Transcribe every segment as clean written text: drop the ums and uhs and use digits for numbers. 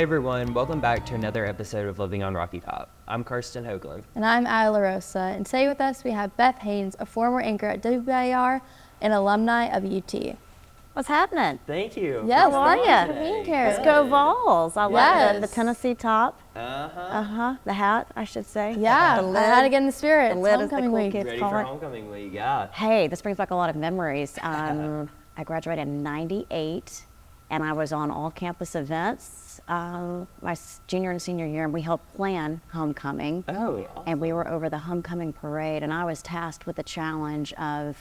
Hey everyone, welcome back to another episode of Living on Rocky Top. I'm Karsten Hoagland. And I'm Aya LaRosa, and today with us we have Beth Haynes, a former anchor at WBIR and alumni of UT. What's happening? Thank you. Yes, How are thank ya? you for being here. Let's go Vols. I like the Yes. Tennessee top. Uh-huh. The hat, I should say. Yeah, The I had to get in the spirit. The It's lid is the homecoming cool week. kids Ready call for it. homecoming week, yeah. Hey, this brings back a lot of memories. I graduated in '98, and I was on all campus events my junior and senior year, and we helped plan homecoming. Oh, And we were over the homecoming parade, and I was tasked with the challenge of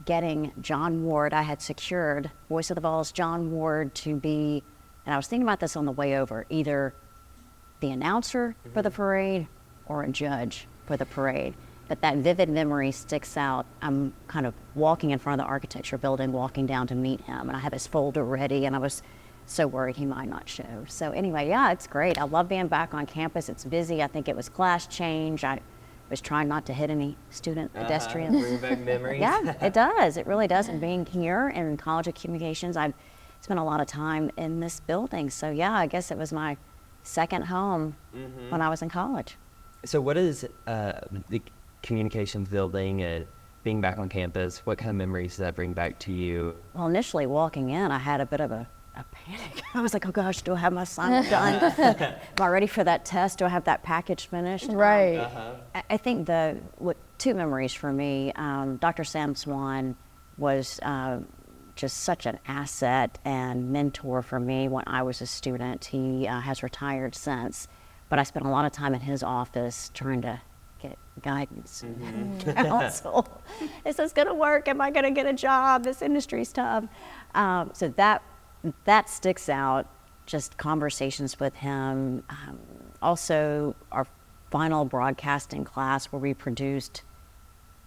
getting John Ward. I had secured Voice of the Vols, John Ward, to be, and I was thinking about this on the way over, either the announcer for the parade or a judge for the parade. But that vivid memory sticks out. I'm kind of walking in front of the architecture building, walking down to meet him, and I have his folder ready, and I was so worried he might not show. So anyway, yeah, it's great. I love being back on campus. It's busy. I think it was class change. I was trying not to hit any student pedestrians. Bring back memories. Yeah, it does. It really does. And being here in College of Communications, I've spent a lot of time in this building. So yeah, I guess it was my second home when I was in college. So what is the communications building and being back on campus? What kind of memories does that bring back to you? Well, initially walking in, I had a bit of a panic. I was like, oh gosh, do I have my assignment done? Am I ready for that test? Do I have that package finished? Right. I think two memories for me. Dr. Sam Swan was just such an asset and mentor for me when I was a student. He has retired since, but I spent a lot of time in his office trying to get guidance and counsel. Is this going to work? Am I going to get a job? This industry's tough. So that sticks out, just conversations with him. Also, our final broadcasting class where we produced,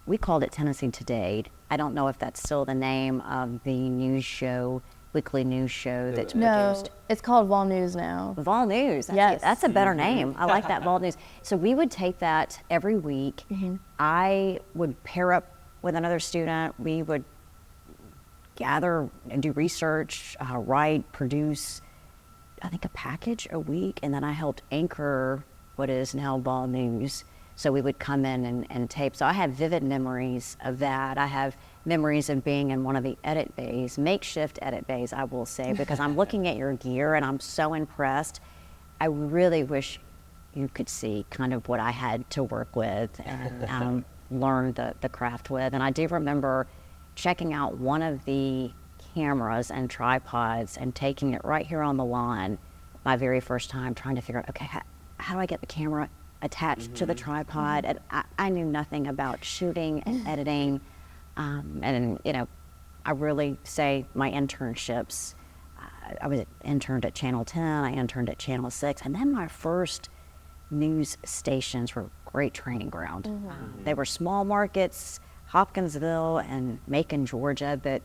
we called it Tennessee Today. I don't know if that's still the name of the news show, weekly news show that's No, produced. it's called Vol News now. Vol News. Yes. That's a better name. I like that, Vol News. So we would take that every week. I would pair up with another student. We would gather and do research, write, produce, I think a package a week, and then I helped anchor what is now Vol News. So we would come in and tape. So I have vivid memories of that. I have memories of being in one of the edit bays, makeshift edit bays, I will say, because I'm looking at your gear and I'm so impressed. I really wish you could see kind of what I had to work with and learn the craft with. And I do remember checking out one of the cameras and tripods and taking it right here on the lawn my very first time, trying to figure out, okay, how do I get the camera attached to the tripod? And I knew nothing about shooting and editing. And, you know, I really say my internships, I was interned at Channel 10, I interned at Channel 6, and then my first news stations were great training ground. They were small markets, Hopkinsville and Macon, Georgia, but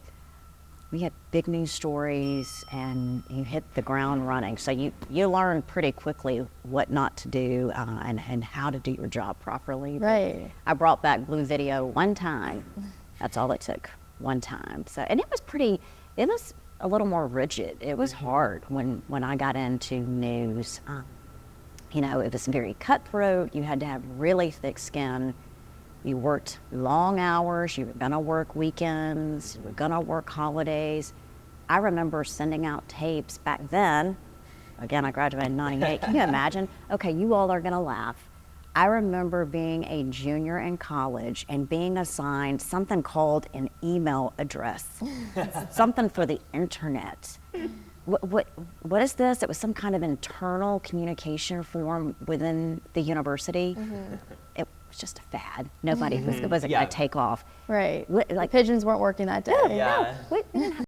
we had big news stories and you hit the ground running. So you learn pretty quickly what not to do and how to do your job properly. Right. I brought back blue video one time. That's all it took, one time. So, and it was a little more rigid. It was hard when I got into news. You know, it was very cutthroat. You had to have really thick skin. You worked long hours, you were gonna work weekends, you were gonna work holidays. I remember sending out tapes back then. Again, I graduated in '98. Can you imagine? Okay, you all are gonna laugh. I remember being a junior in college and being assigned something called an email address, something for the internet. What is this? It was some kind of internal communication form within the university. It was just a fad. Nobody it wasn't Yeah. gonna take off. Right. Like Pigeons weren't working that day. Yeah. we didn't have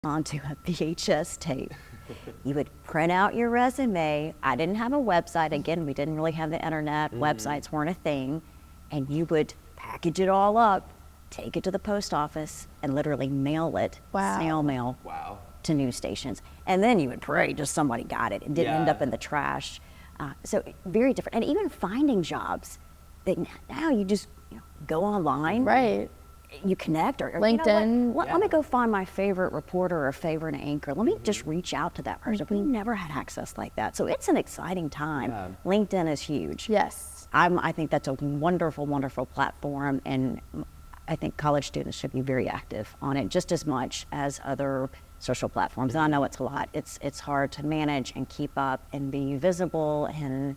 onto a VHS tape. You would print out your resume. I didn't have a website. Again, we didn't really have the internet. Websites weren't a thing. And you would package it all up, take it to the post office, and literally mail it, Wow. snail mail, Wow. to news stations. And then you would pray just somebody got it and didn't end Yeah. up in the trash. So very different. And even finding jobs, that now you just go online. Right. You connect or LinkedIn. Let me go find my favorite reporter or favorite anchor. Let me just reach out to that person. We never had access like that. So it's an exciting time. Yeah. LinkedIn is huge. Yes. I think that's a wonderful, wonderful platform, and I think college students should be very active on it just as much as other social platforms. And I know it's a lot. It's hard to manage and keep up and be visible and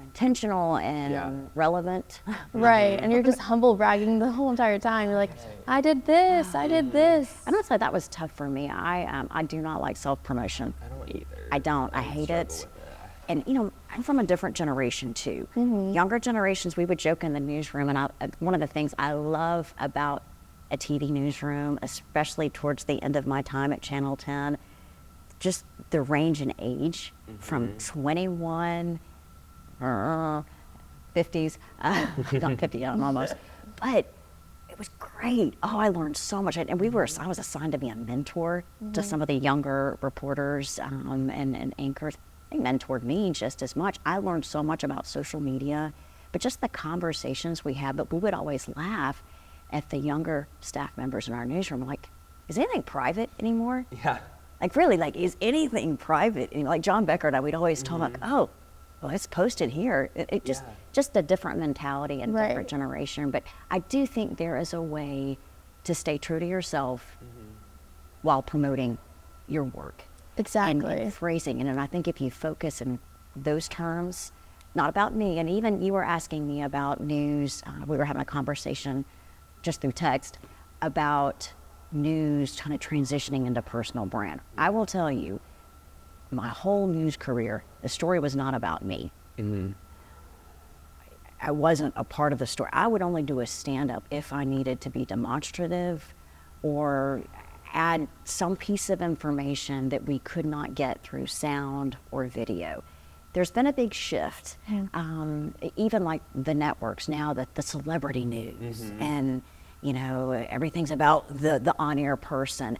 intentional and relevant. Right. And you're just humble bragging the whole entire time. You're like, I did this, I did this. And I'd say that was tough for me. I do not like self-promotion. I don't either. I don't. I hate struggle it. with And I'm from a different generation too. Younger generations, we would joke in the newsroom, and one of the things I love about a TV newsroom, especially towards the end of my time at Channel 10, just the range in age from 21, 50s, not 50 yet, I'm almost, but it was great. Oh, I learned so much. And I was assigned to be a mentor to some of the younger reporters and anchors. They mentored me just as much. I learned so much about social media, but just the conversations we had. But we would always laugh at the younger staff members in our newsroom, like, is anything private anymore? Yeah. Like, really, like, is anything private? And like John Becker and I, we'd always talk like, oh, well, it's posted here. It just a different mentality and different generation. But I do think there is a way to stay true to yourself while promoting your work. Exactly. And phrasing it. And I think if you focus in those terms, not about me, and even you were asking me about news, we were having a conversation just through text about news kind of transitioning into personal brand. I will tell you, my whole news career, the story was not about me. I wasn't a part of the story. I would only do a stand-up if I needed to be demonstrative or add some piece of information that we could not get through sound or video. There's been a big shift, even like the networks now, the celebrity news, and everything's about the on-air person.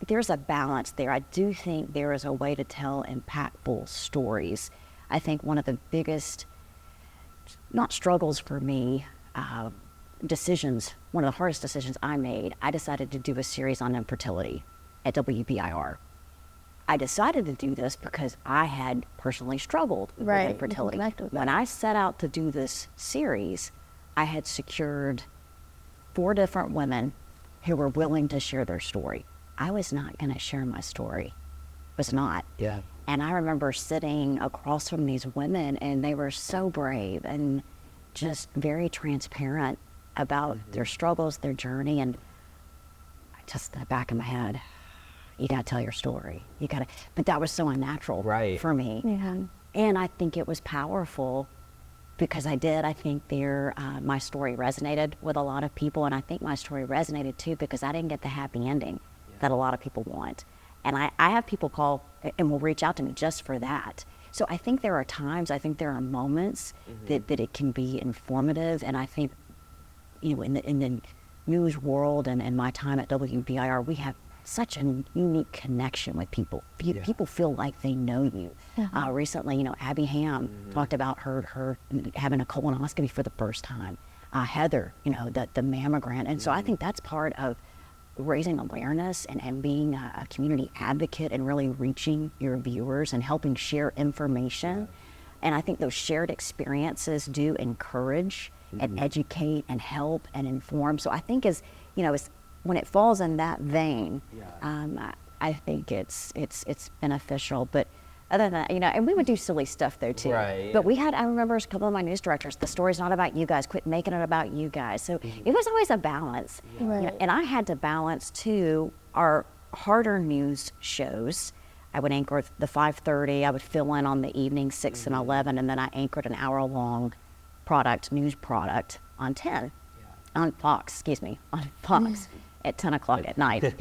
There's a balance there. I do think there is a way to tell impactful stories. I think one of the biggest, not struggles for me, decisions, one of the hardest decisions I made, I decided to do a series on infertility at WBIR. I decided to do this because I had personally struggled with infertility. When I set out to do this series, I had secured 4 different women who were willing to share their story. I was not going to share my story. Was not. Yeah. And I remember sitting across from these women, and they were so brave and just very transparent about their struggles, their journey, and just in the back of my head, you got to tell your story. You got to, but that was so unnatural for me. Yeah. And I think it was powerful because I think my story resonated with a lot of people, and I think my story resonated too because I didn't get the happy ending that a lot of people want. And I have people call and will reach out to me just for that. So I think there are times, I think there are moments that it can be informative, and I think, in the news world and my time at WBIR, we have such a unique connection with people. People feel like they know you. Recently, Abby Ham talked about her having a colonoscopy for the first time. Heather, the mammogram. And so I think that's part of raising awareness and being a community advocate and really reaching your viewers and helping share information. And I think those shared experiences do encourage and educate and help and inform. So I think as when it falls in that vein, I think it's beneficial. But other than that, and we would do silly stuff though too. Right. But I remember a couple of my news directors, the story's not about you guys, quit making it about you guys. So it was always a balance. Right. And I had to balance too our harder news shows. I would anchor the 5:30, I would fill in on the evening 6 and 11, and then I anchored an hour-long news product on 10, on Fox at 10 o'clock at night.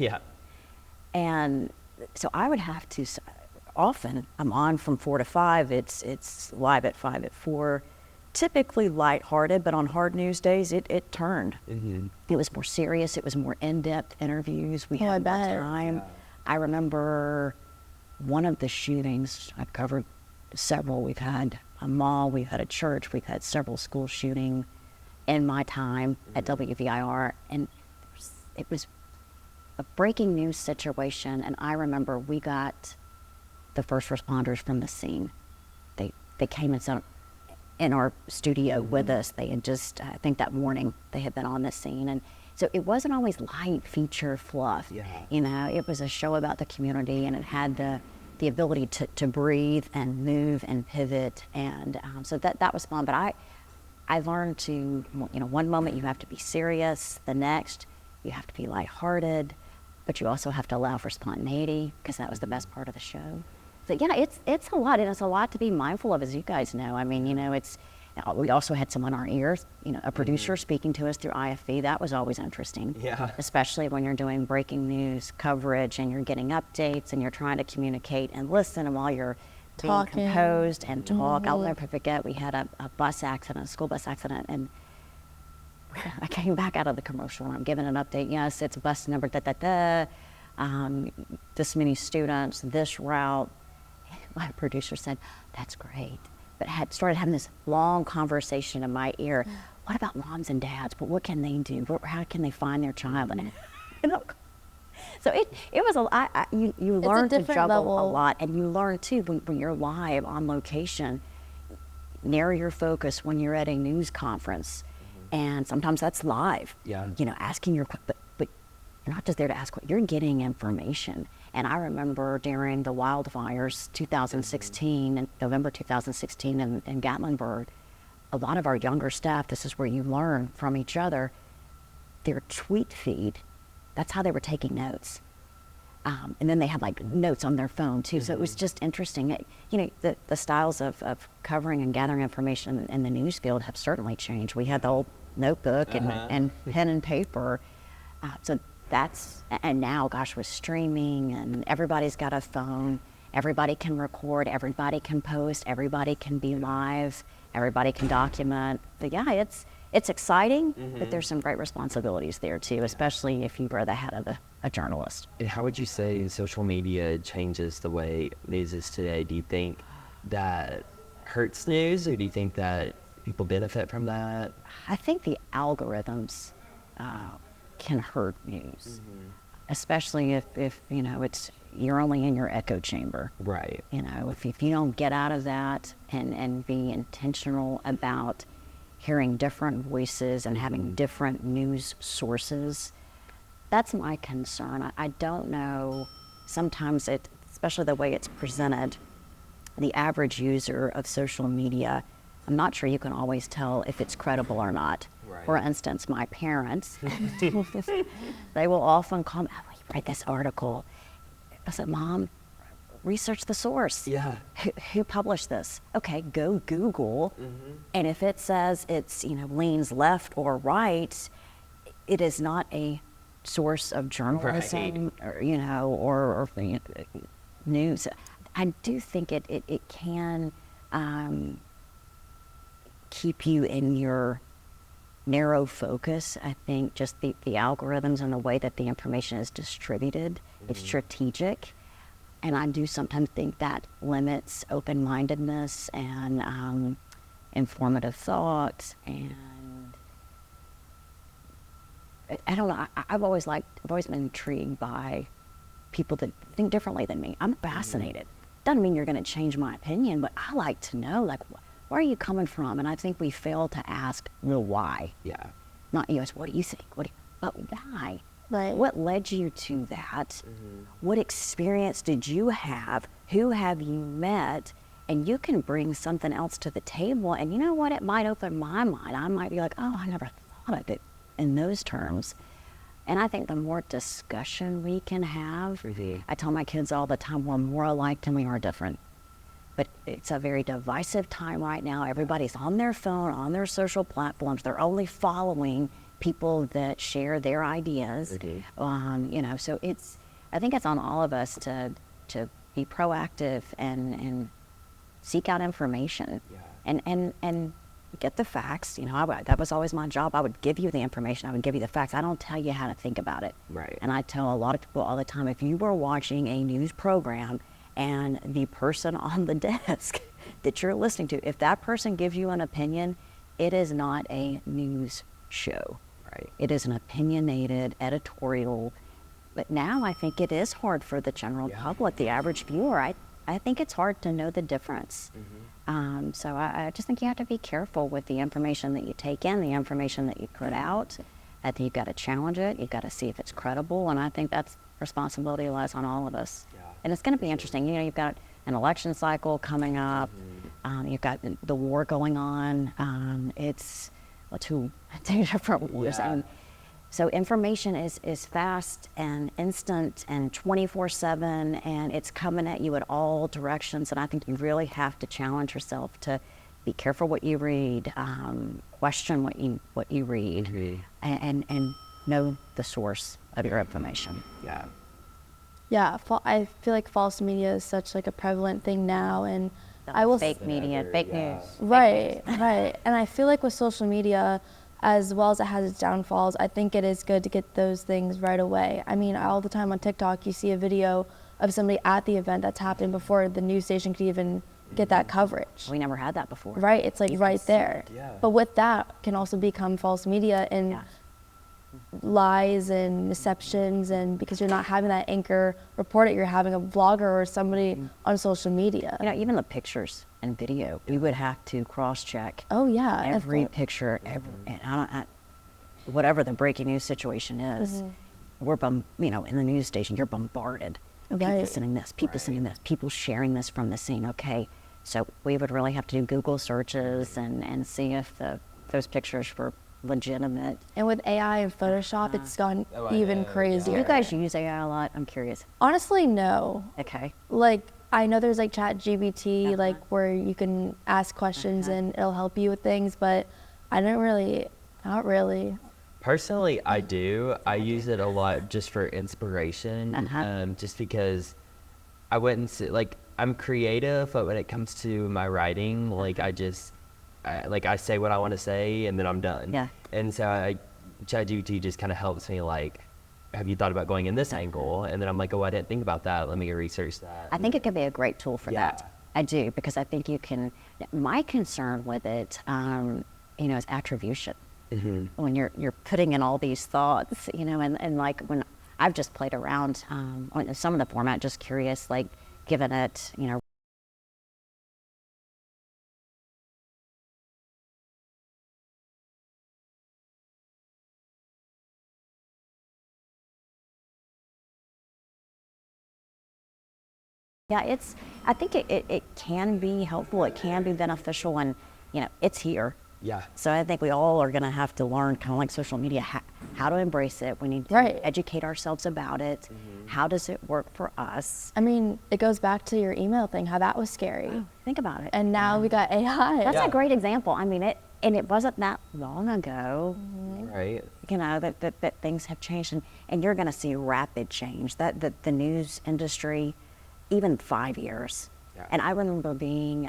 And so I would have to, often I'm on from 4 to 5, it's live at 5 at 4, typically lighthearted, but on hard news days it turned. It was more serious, it was more in-depth interviews, we had more time. I remember one of the shootings. I've covered several. We've had a mall, we've had a church, we've had several school shootings in my time at WBIR, and it was a breaking news situation. And I remember we got the first responders from the scene. They came and sat in our studio with us. They had just, I think that morning, they had been on the scene. And so it wasn't always light feature fluff. Yeah. You know, it was a show about the community, and it had the ability to breathe and move and pivot. And so that was fun. But I learned to, you know, one moment you have to be serious, the next you have to be lighthearted, but you also have to allow for spontaneity, because that was the best part of the show. So yeah, it's a lot, and it's a lot to be mindful of, as you guys know. I mean, you know, we also had someone in our ears, you know, a producer speaking to us through IFV. That was always interesting. Yeah. Especially when you're doing breaking news coverage and you're getting updates and you're trying to communicate and listen, and while you're being Talking. composed and talk. I'll never forget, we had a bus accident, a school bus accident, and I came back out of the commercial and I'm giving an update. Yes, it's bus number this many students, this route. My producer said, "That's great," but started having this long conversation in my ear. What about moms and dads? But what can they do? How can they find their child? And, you know, so it was you learn to different juggle a level. lot, and you learn too when you're live on location. Narrow your focus when you're at a news conference, and sometimes that's live. Yeah. You know, asking but you're not just there to ask. You're getting information. And I remember during the wildfires, 2016, in November 2016, in Gatlinburg, a lot of our younger staff, this is where you learn from each other, their tweet feed, that's how they were taking notes. And then they had like notes on their phone too. So it was just interesting. You know, the styles of covering and gathering information in the news field have certainly changed. We had the old notebook and pen and paper. And now, gosh, with streaming and everybody's got a phone, everybody can record, everybody can post, everybody can be live, everybody can document. But yeah, it's exciting, but there's some great responsibilities there too, especially if you wear the hat of a journalist. And how would you say social media changes the way news is today? Do you think that hurts news, or do you think that people benefit from that? I think the algorithms can hurt news, especially if you know you're only in your echo chamber. Right. You know, if you don't get out of that and be intentional about hearing different voices and having different news sources, that's my concern. I don't know, sometimes especially the way it's presented, the average user of social media, I'm not sure you can always tell if it's credible or not. Right. For instance, my parents, they will often call me, "Oh, you read this article." I said, "Mom, research the source. Yeah. Who published this? Okay, go Google, and if it says it's, you know, leans left or right, it is not a source of journalism, or, you know, or news." I do think it can keep you in your narrow focus. I think just the algorithms and the way that the information is distributed, it's strategic. And I do sometimes think that limits open-mindedness and informative thought. And I don't know, I've always been intrigued by people that think differently than me. I'm fascinated. Doesn't mean you're going to change my opinion, but I like to know, like, where are you coming from? And I think we fail to ask the why. Yeah. Not, you know, it's, what do you think? But why? Right. What led you to that? What experience did you have? Who have you met? And you can bring something else to the table. And you know what? It might open my mind. I might be like, oh, I never thought of it in those terms. And I think the more discussion we can have, I tell my kids all the time, we're more alike than we are different. But it's a very divisive time right now. Everybody's on their phone, on their social platforms. They're only following people that share their ideas. You know, so I think it's on all of us to be proactive and seek out information, and get the facts. You know, that was always my job. I would give you the information. I would give you the facts. I don't tell you how to think about it. Right. And I tell a lot of people all the time, if you were watching a news program and the person on the desk that you're listening to, if that person gives you an opinion, it is not a news show. Right. It is an opinionated editorial. But now I think it is hard for the general public, the average viewer. I think it's hard to know the difference. So I just think you have to be careful with the information that you take in, the information that you put out. I think you've got to challenge it. You've got to see if it's credible. And I think that's responsibility lies on all of us. Yeah. And it's going to be interesting. You know, you've got an election cycle coming up. You've got the war going on. It's two different wars. Yeah. And so information is fast and instant and 24/7, and it's coming at you at all directions. And I think you really have to challenge yourself to be careful what you read, question what you read, and know the source of your information. Yeah. Yeah, I feel like false media is such like a prevalent thing now, and I will Fake media, fake news. Right, right. And I feel like with social media, as well as it has its downfalls, I think it is good to get those things right away. I mean, all the time on TikTok, you see a video of somebody at the event that's happened before the news station could even get that coverage. We never had that before. Right, it's like right there. Yeah. But with that can also become false media and lies and deceptions, and because you're not having that anchor report it, you're having a vlogger or somebody on social media. You know, even the pictures and video, we would have to cross-check Oh yeah, every picture, and whatever the breaking news situation is. We're you know, in the news station, you're bombarded. People Right. sending this, people sending this, people sharing this from the scene. Okay, so we would really have to do Google searches and see if those pictures were legitimate. And with AI and Photoshop, it's gone even crazier. Do you guys use AI a lot? I'm curious. Honestly, no. Okay. Like, I know there's like ChatGPT, like where you can ask questions and it'll help you with things, but I don't really, not really. Personally, I do. I use it a lot just for inspiration, just because I wouldn't say, like, I'm creative, but when it comes to my writing, like, I say what I want to say and then I'm done. Yeah. And so ChatGPT just kind of helps me, like, have you thought about going in this angle? And then I'm like, oh, I didn't think about that. Let me research that. I think it can be a great tool for Yeah. that. I do, because I think you can. My concern with it, you know, is attribution. When you're putting in all these thoughts, you know, and like when I've just played around on some of the format, just curious, like giving it, you know. Yeah, I think it can be helpful, it can be beneficial, and, you know, it's here. Yeah. So I think we all are going to have to learn, kind of like social media, how to embrace it. We need to Right. educate ourselves about it. How does it work for us? I mean, it goes back to your email thing, how that was scary. Think about it. And now we got AI. That's Yeah. a great example. I mean, it wasn't that long ago, Right. you know, that things have changed, and you're going to see rapid change. That the news industry, even 5 years. Yeah. And I remember being,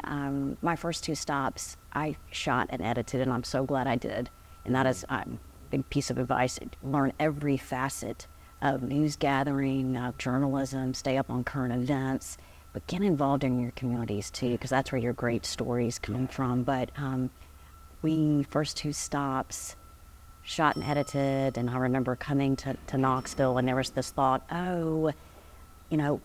my first 2 stops, I shot and edited, and I'm so glad I did. And that is a big piece of advice. Learn every facet of news gathering, journalism, stay up on current events, but get involved in your communities too, because that's where your great stories come from. But we first 2 stops, shot and edited, and I remember coming to Knoxville, and there was this thought, oh, you know,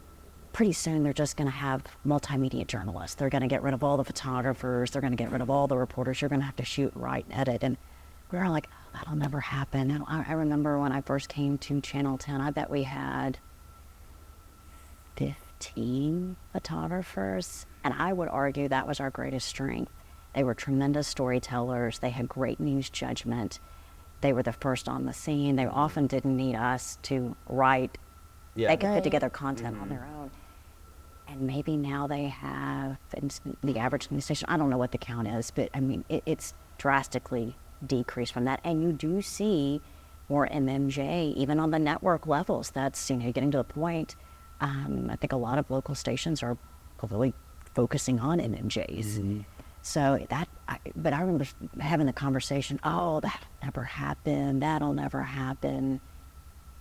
pretty soon they're just going to have multimedia journalists. They're going to get rid of all the photographers. They're going to get rid of all the reporters. You're going to have to shoot, write, and edit. And we were like, oh, that'll never happen. And I remember when I first came to Channel 10, I bet we had 15 photographers. And I would argue that was our greatest strength. They were tremendous storytellers. They had great news judgment. They were the first on the scene. They often didn't need us to write. Yeah. They could put Right. together content on their own. And maybe now they have, the average news station, I don't know what the count is, but I mean, it's drastically decreased from that. And you do see more MMJ, even on the network levels. That's, you know, getting to the point, I think a lot of local stations are really focusing on MMJs. So but I remember having the conversation, oh, that never happened, that'll never happen.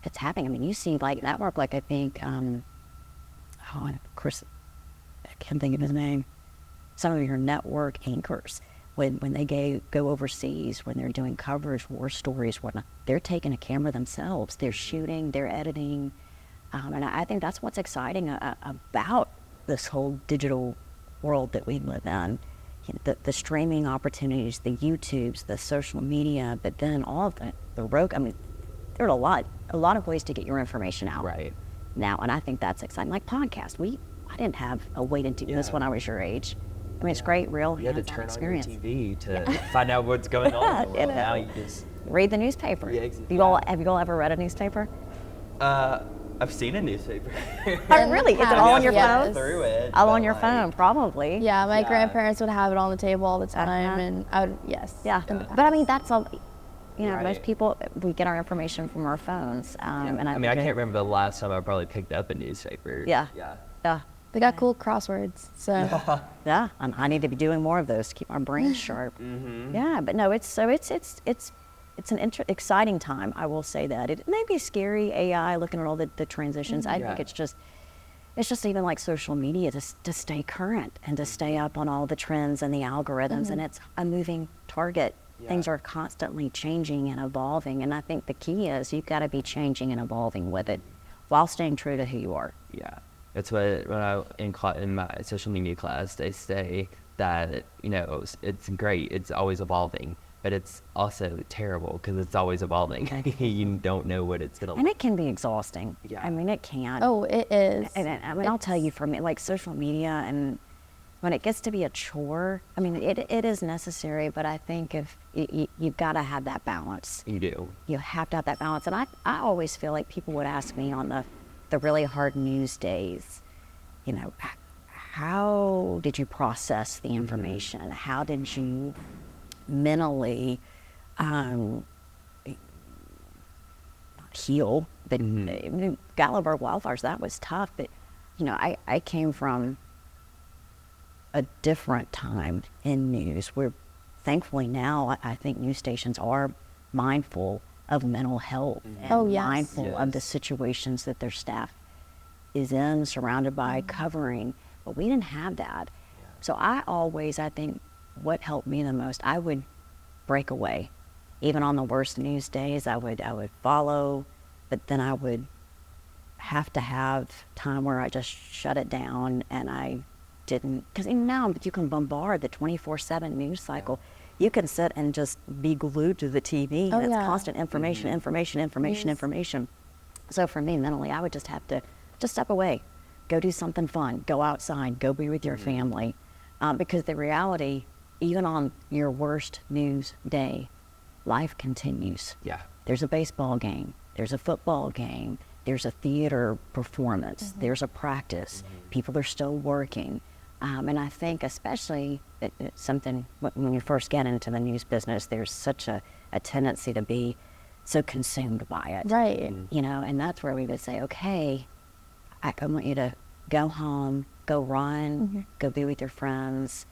It's happening. I mean, you see like network, like I think, Chris, I can't think of his name. Some of your network anchors, when they go overseas, when they're doing coverage, war stories, whatnot, they're taking a camera themselves. They're shooting, they're editing. And I think that's what's exciting about this whole digital world that we live in. You know, the streaming opportunities, the YouTubes, the social media, but then all of the rogue, I mean, there are a lot of ways to get your information out Right. now, and I think that's exciting. Like podcasts, I didn't have a way to do this when I was your age. I mean, it's great, real You had to hands-on turn experience. on your TV to find out what's going on in the world. Now you just... Read the newspaper. Yeah, exactly. Have you all ever read a newspaper? I've seen a newspaper. Oh, really? Is it all on your Yes. phone? Through it. All but, on your like, phone, probably. Yeah, my Yeah. grandparents would have it on the table all the time, Uh-huh. and I would, yes. Yeah. in the But I mean, past. that's all. You know, Right. most people, we get our information from our phones. And I mean, I can't remember the last time I probably picked up a newspaper. Yeah. Yeah. Yeah. They got cool crosswords, so Yeah, I need to be doing more of those to keep my brain sharp. Yeah, but no, it's an exciting time. I will say that it may be scary. AI, looking at all the transitions. I think Yeah. it's just even like social media to stay current and to stay up on all the trends and the algorithms. And it's a moving target. Yeah. Things are constantly changing and evolving, and I think the key is you've got to be changing and evolving with it, while staying true to who you are. Yeah. That's what when I in my social media class they say that it's great, it's always evolving, but it's also terrible because it's always evolving. You don't know what it's gonna. And it can be exhausting. Yeah. I mean, it can. oh, it is. And I mean, I'll tell you, for me, like social media, and when it gets to be a chore, I mean, it is necessary, but I think if you've got to have that balance. You do. You have to have that balance. And I always feel like people would ask me on the really hard news days, how did you process the information? How did you mentally not heal? But Gatlinburg wildfires, that was tough. But I came from a different time in news where, thankfully now, I think news stations are mindful of mental health and Oh, yes. mindful of the Yes. situations that their staff is in, surrounded by, covering. But we didn't have that. So I think what helped me the most, I would break away. Even on the worst news days, I would follow, but then I would have to have time where I just shut it down, and I didn't, because even now you can bombard the 24/7 news cycle. You can sit and just be glued to the TV. Oh, and it's yeah. constant information. So for me, mentally, I would just have to just step away, go do something fun, go outside, go be with your family. Because the reality, even on your worst news day, life continues. Yeah. There's a baseball game, there's a football game, there's a theater performance, there's a practice. People are still working. And I think especially it's something, when you first get into the news business, there's such a tendency to be so consumed by it. Right. And that's where we would say, okay, I want you to go home, go run, go be with your friends.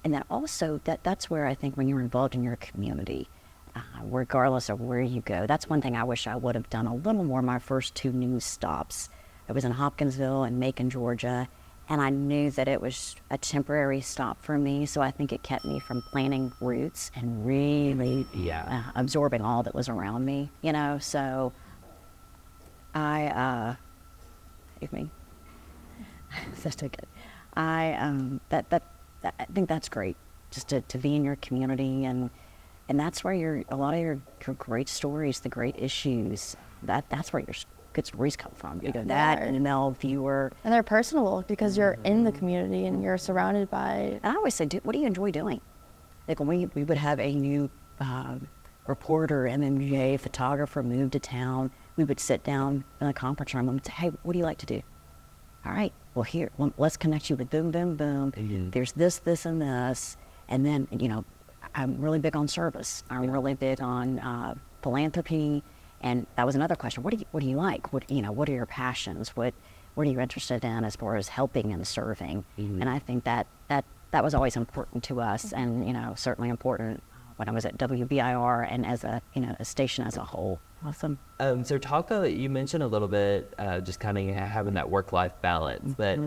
And that also, that's where I think when you're involved in your community, regardless of where you go, that's one thing I wish I would have done a little more. My first 2 news stops, it was in Hopkinsville and Macon, Georgia, and I knew that it was a temporary stop for me, so I think it kept me from planting roots and really absorbing all that was around me, so excuse me. That's so good. I think that's great, just to be in your community, and that's where a lot of your great stories, the great issues, that's where your good stories come from. That and ML viewer. And they're personal because you're in the community and you're surrounded by. And I always say, what do you enjoy doing? Like when we would have a new reporter, MMJ, photographer move to town, we would sit down in a conference room and say, hey, what do you like to do? All right, well, let's connect you with boom, boom, boom. There's this, this, and this. And then, I'm really big on service. I'm really big on philanthropy. And that was another question. What do you like? What are your passions? What are you interested in as far as helping and serving? And I think that that was always important to us, and certainly important when I was at WBIR and as a a station as a whole. Awesome. So talk about, you mentioned a little bit just kind of having that work-life balance, but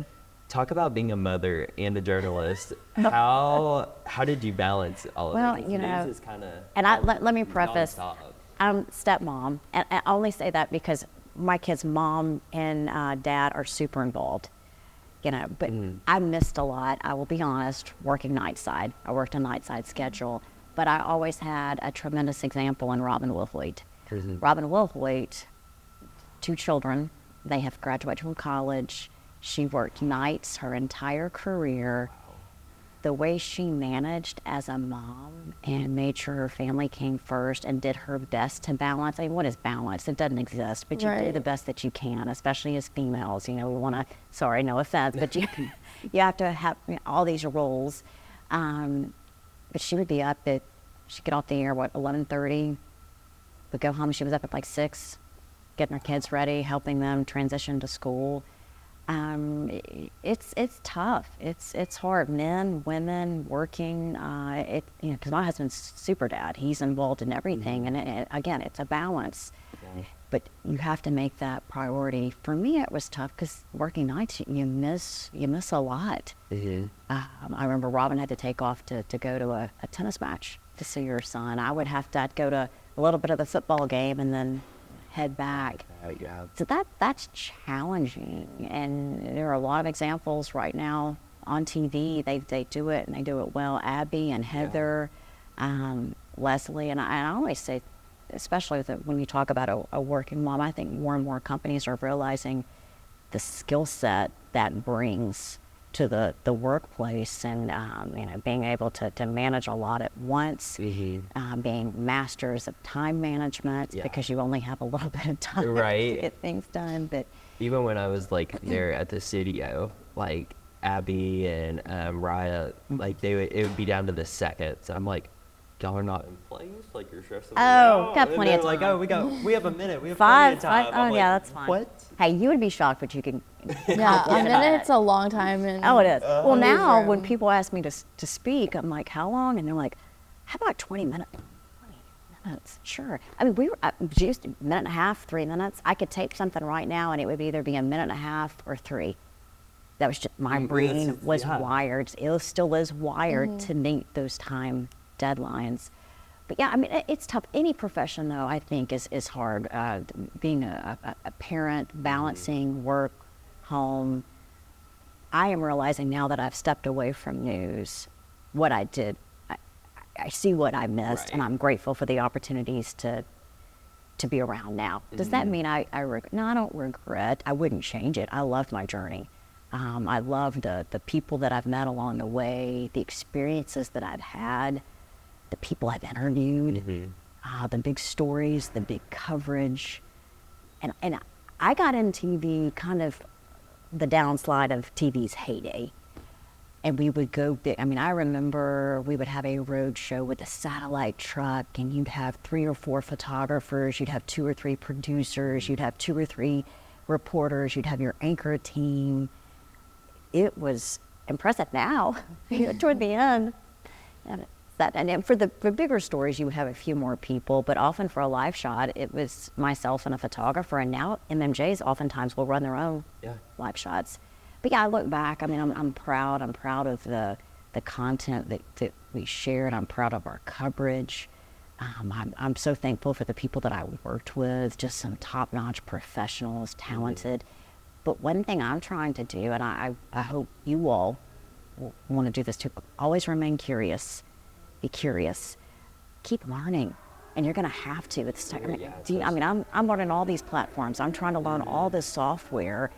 talk about being a mother and a journalist. How did you balance all of Well, it? News is kind of, and let me preface, nonstop. I'm stepmom, and I only say that because my kids' mom and dad are super involved. But I missed a lot, I will be honest, working night side. I worked a night side schedule, but I always had a tremendous example in Robin Wolfwheat. Robin Wolfwheat, 2 children, they have graduated from college. She worked nights her entire career. The way she managed as a mom and made sure her family came first and did her best to balance. I mean, what is balance? It doesn't exist, but you do the best that you can, especially as females. We want to, sorry, no offense, but you have to have all these roles. But she would be up she'd get off the air, 11:30, would go home. She was up at like 6, getting her kids ready, helping them transition to school. It's tough. It's hard. Men, women, working. Because my husband's super dad. He's involved in everything, and again, it's a balance. But you have to make that priority. For me, it was tough because working nights, you miss a lot. I remember Robin had to take off to go to a tennis match to see her son. I'd go to a little bit of the football game and then head back. So that's challenging, and there are a lot of examples right now on TV. They do it, and they do it well. Abby and Heather, Leslie, and I always say, especially when you talk about a working mom, I think more and more companies are realizing the skill set that brings to the workplace, and being able to manage a lot at once, being masters of time management, because you only have a little bit of time to get things done. But even when I was like there at the studio, like Abby and Raya, like it would be down to the second. So I'm like, y'all are not in place? Like you're stressing me out? Got plenty of time. Like, oh, we have a minute. We have Five. plenty of time. That's fine. What? Hey, you would be shocked, but you can. Yeah, a minute's a long time. And It is. Well, now when people ask me to speak, I'm like, how long? And they're like, how about 20 minutes? 20 minutes, sure. I mean, we were just a minute and a half, 3 minutes. I could tape something right now, and it would either be a minute and a half or 3. That was just my brain was wired. It still is wired to meet those time deadlines. But yeah, I mean, it's tough. Any profession, though, I think is hard. Being a parent, balancing work, home. I am realizing now that I've stepped away from news, what I did. I see what I missed, and I'm grateful for the opportunities to be around now. Does that mean I regret? No, I don't regret. I wouldn't change it. I loved my journey. I love the people that I've met along the way, the experiences that I've had, the people I've interviewed, the big stories, the big coverage. And I got in TV kind of the downslide of TV's heyday. And we would go big. I mean, I remember we would have a road show with a satellite truck, and you'd have 3 or 4 photographers, you'd have 2 or 3 producers, you'd have 2 or 3 reporters, you'd have your anchor team. It was impressive now, toward the end. And then for bigger stories, you would have a few more people, but often for a live shot, it was myself and a photographer. And now MMJs oftentimes will run their own live shots. But yeah, I look back. I mean, I'm proud. I'm proud of the content that we shared. I'm proud of our coverage. I'm so thankful for the people that I worked with, just some top-notch professionals, talented. But one thing I'm trying to do, and I hope you all want to do this too, always remain curious. Be curious. Keep learning. And you're going to have to. I'm learning all these platforms. I'm trying to learn all this software.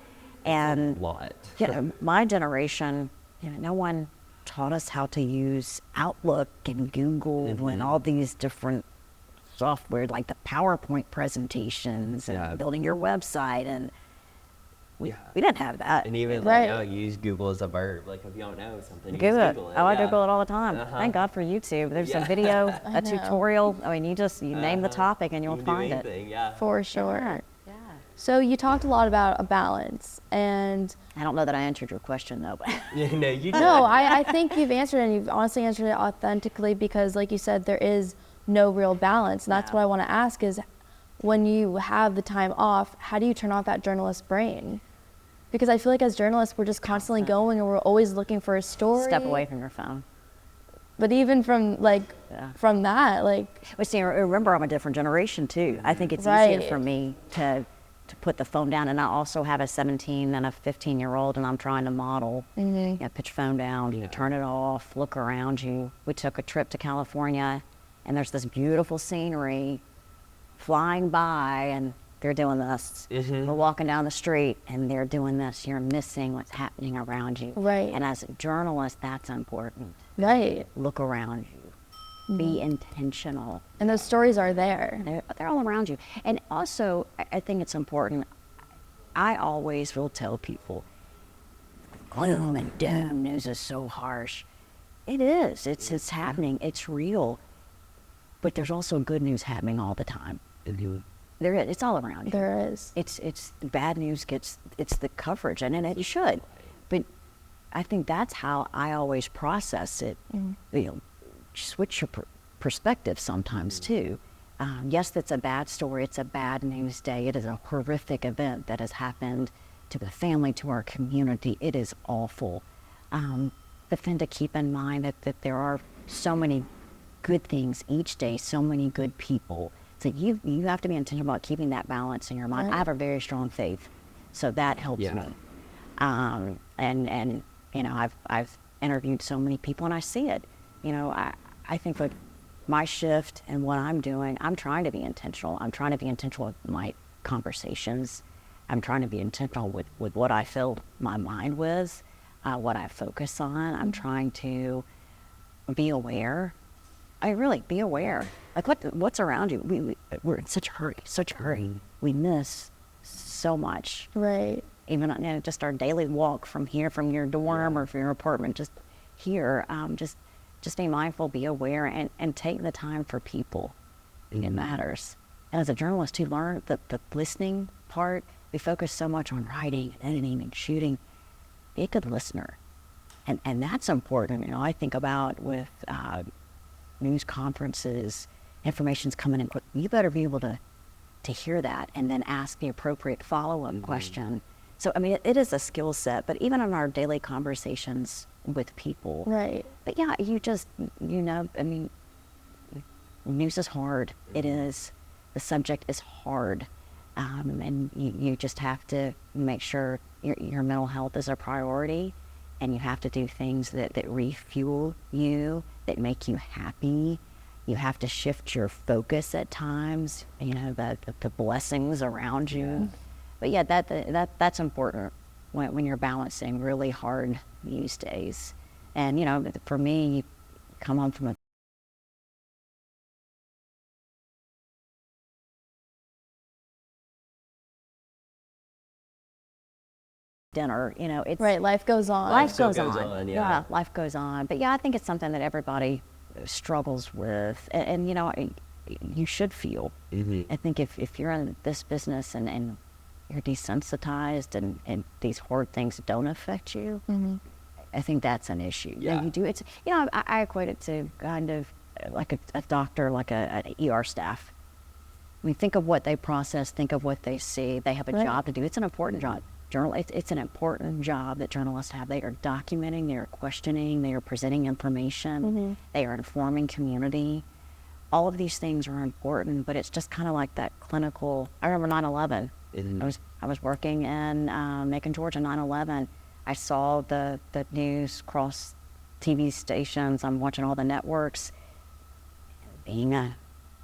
And my generation, no one taught us how to use Outlook and Google and all these different software, like the PowerPoint presentations and building your website. And we didn't have that. And even now, you use Google as a verb. Like if you don't know something, you Google it. I Google it all the time. Thank God for YouTube. There's a video, a tutorial. I mean, you name the topic and you'll find it. For sure. So you talked a lot about a balance, and I don't know that I answered your question though. But No, you no, I think you've answered it, and you've honestly answered it authentically, because like you said, there is no real balance. And that's No. what I want to ask is, when you have the time off, how do you turn off that journalist brain? Because I feel like as journalists, we're just constantly going, and we're always looking for a story. Step away from your phone. But even from from that, But see, remember, I'm a different generation too. I think it's Right. easier for me to put the phone down, and I also have a 17 and a 15-year-old, and I'm trying to model. You know, put your phone down, turn it off, look around you. We took a trip to California, and there's this beautiful scenery flying by, and they're doing this. We're walking down the street, and they're doing this. You're missing what's happening around you. Right. And as a journalist, that's important. right. Look around you. Be intentional. And those stories are there. They're all around you. And also, I think it's important. I always will tell people, gloom and doom news is so harsh. It is. It's happening. It's real. But there's also good news happening all the time. There is. It's all around you. There is. It's bad news gets the coverage, and it should. But I think that's how I always process it. You know, switch your perspective sometimes too. Yes, that's a bad story. It's a bad news day. It is a horrific event that has happened to the family, to our community. It is awful. But then to keep in mind that there are so many good things each day, so many good people. So you have to be intentional about keeping that balance in your mind. Right. I have a very strong faith, so that helps me. And you know, I've interviewed so many people, and I see it. You know, I think with my shift and what I'm doing, I'm trying to be intentional. I'm trying to be intentional with my conversations. I'm trying to be intentional with what I fill my mind with, what I focus on. I'm trying to be aware. I really be aware. Like what's around you. We're in such a hurry. We miss so much. Right. Even you know, just our daily walk from here, from your dorm or from your apartment, just here. Just be mindful, be aware, and take the time for people. It matters. And as a journalist, to learn the listening part, we focus so much on writing, and editing, and shooting. Be a good listener. And that's important. You know, I think about with news conferences, information's coming in. You better be able to hear that and then ask the appropriate follow-up question. So, I mean, it is a skill set, but even in our daily conversations with people. Right. But yeah, you just, you know, I mean, news is hard. It is. The subject is hard. And you just have to make sure your mental health is a priority, and you have to do things that refuel you, that make you happy. You have to shift your focus at times, you know, the blessings around you. But yeah, that's important when you're balancing really hard news days. And, you know, for me, you come home from a dinner, you know, it's Right. Life goes on. life still goes goes on. on, yeah. Life goes on. But yeah, I think it's something that everybody struggles with, and you know, you should feel. I think if you're in this business and you're desensitized and these hard things don't affect you, I think that's an issue. Yeah. You do. It's, you know, I equate it to kind of like a doctor, like an ER staff. I mean, think of what they process, think of what they see. They have a Right. job to do. It's an important job. It's an important job that journalists have. They are documenting, they are questioning, they are presenting information, they are informing community. All of these things are important, but it's just kind of like that clinical. I remember 9/11. I was working in Macon, Georgia, 9/11. I saw the news cross TV stations. I'm watching all the networks. Being a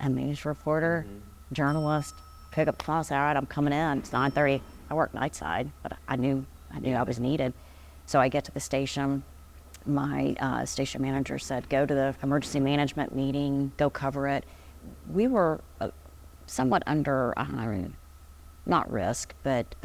news reporter, journalist, pick up the phone, say, all right, I'm coming in. It's 9:30. I work night side, but I knew I was needed. So I get to the station. My station manager said, go to the emergency management meeting, go cover it. We were somewhat under, not risk, but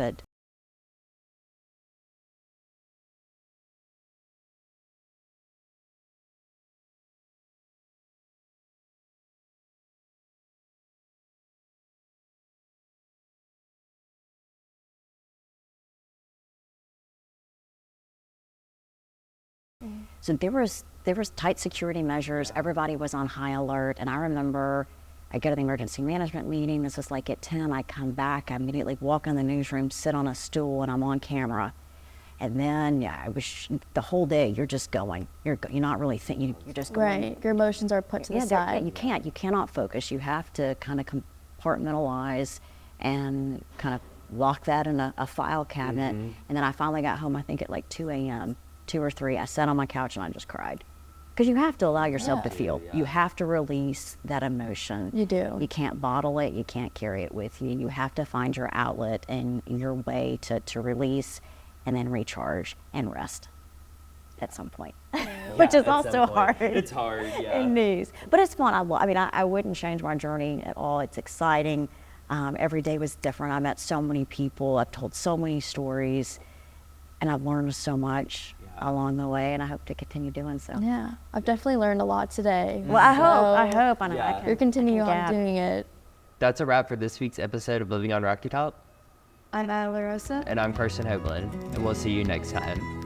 So there was tight security measures. Everybody was on high alert. And I remember I go to the emergency management meeting. This is like at 10. I come back. I immediately walk in the newsroom, sit on a stool, and I'm on camera. And then, yeah, I was the whole day. You're just going. You're not really thinking. You're just going. Right. Your emotions are put to the side. You cannot focus. You have to kind of compartmentalize and kind of lock that in a file cabinet. And then I finally got home, I think at like 2 a.m., 2 or 3. I sat on my couch and I just cried. Because you have to allow yourself to feel. You have to release that emotion. You do. You can't bottle it. You can't carry it with you. You have to find your outlet and your way to release and then recharge and rest at some point, which is also hard. It's hard, yeah. In news, but it's fun. I wouldn't change my journey at all. It's exciting. Every day was different. I met so many people. I've told so many stories, and I've learned so much along the way, and I hope to continue doing so. Yeah, I've definitely learned a lot today. Well, I hope. I know I can. You're continuing I on can doing it. That's a wrap for this week's episode of Living on Rocky Top. I'm Adela Rosa. And I'm Carson Hoagland, and we'll see you next time.